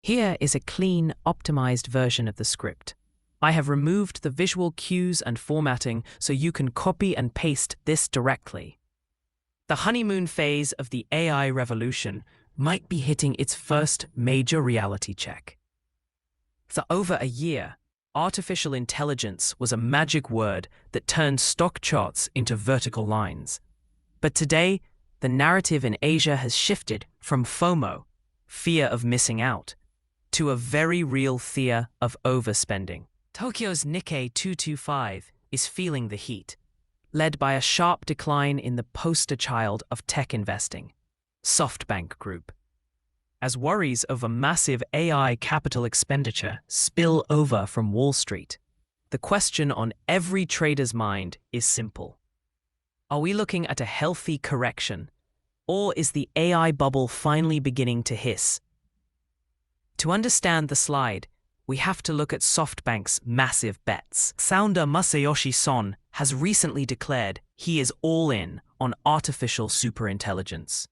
Here is a clean, optimized version of the script. I have removed the visual cues and formatting so you can copy and paste this directly. The honeymoon phase of the AI revolution might be hitting its first major reality check. For over a year, artificial intelligence was a magic word that turned stock charts into vertical lines. But today, the narrative in Asia has shifted from FOMO, fear of missing out, to a very real fear of overspending. Tokyo's Nikkei 225 is feeling the heat, led by a sharp decline in the poster child of tech investing, SoftBank Group. As worries over massive AI capital expenditure spill over from Wall Street, the question on every trader's mind is simple. Are we looking at a healthy correction, or is the AI bubble finally beginning to hiss? To understand the slide, we have to look at SoftBank's massive bets. Founder Masayoshi Son has recently declared he is all in on artificial superintelligence.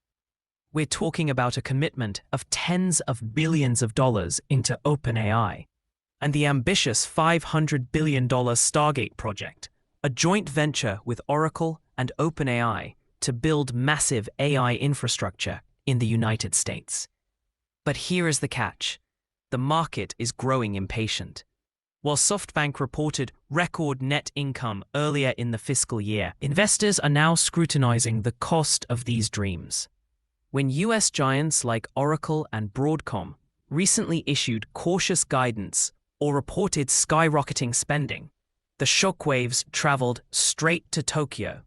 We're talking about a commitment of tens of billions of dollars into OpenAI and the ambitious $500 billion Stargate project, a joint venture with Oracle and OpenAI to build massive AI infrastructure in the United States. But here is the catch. The market is growing impatient. While SoftBank reported record net income earlier in the fiscal year, investors are now scrutinizing the cost of these dreams. When US giants like Oracle and Broadcom recently issued cautious guidance or reported skyrocketing spending, the shockwaves traveled straight to Tokyo.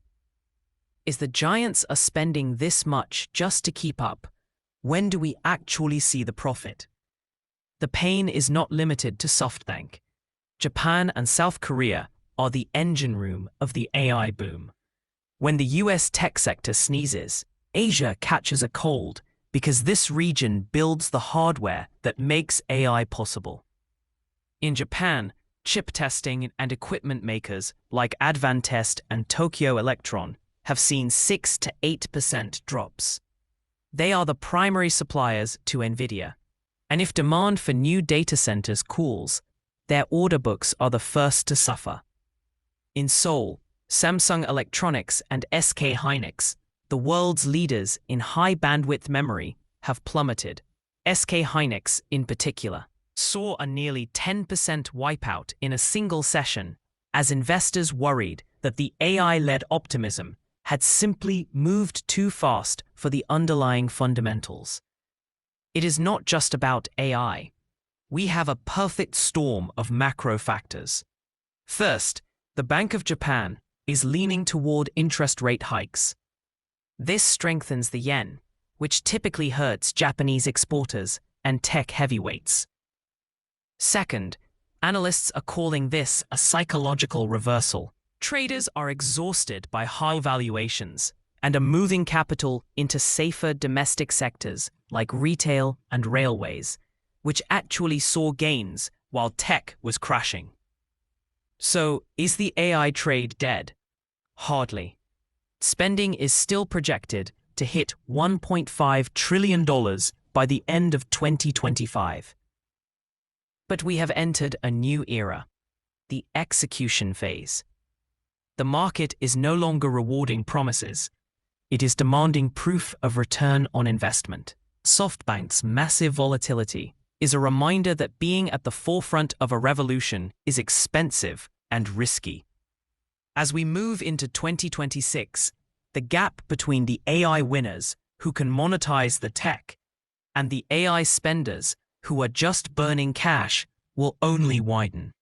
Is the giants are spending this much just to keep up? When do we actually see the profit? The pain is not limited to SoftBank. Japan and South Korea are the engine room of the AI boom. When the US tech sector sneezes, Asia catches a cold because this region builds the hardware that makes AI possible. In Japan, chip testing and equipment makers like Advantest and Tokyo Electron have seen 6 to 8% drops. They are the primary suppliers to NVIDIA. And if demand for new data centers cools, their order books are the first to suffer. In Seoul, Samsung Electronics and SK Hynix, the world's leaders in high-bandwidth memory, have plummeted. SK Hynix, in particular, saw a nearly 10% wipeout in a single session as investors worried that the AI-led optimism had simply moved too fast for the underlying fundamentals. It is not just about AI. We have a perfect storm of macro factors. First, the Bank of Japan is leaning toward interest rate hikes. This strengthens the yen, which typically hurts Japanese exporters and tech heavyweights. Second, analysts are calling this a psychological reversal. Traders are exhausted by high valuations and are moving capital into safer domestic sectors like retail and railways, which actually saw gains while tech was crashing. So, is the AI trade dead? Hardly. Spending is still projected to hit $1.5 trillion by the end of 2025. But we have entered a new era, the execution phase. The market is no longer rewarding promises. It is demanding proof of return on investment. SoftBank's massive volatility is a reminder that being at the forefront of a revolution is expensive and risky. As we move into 2026, the gap between the AI winners who can monetize the tech and the AI spenders who are just burning cash will only widen.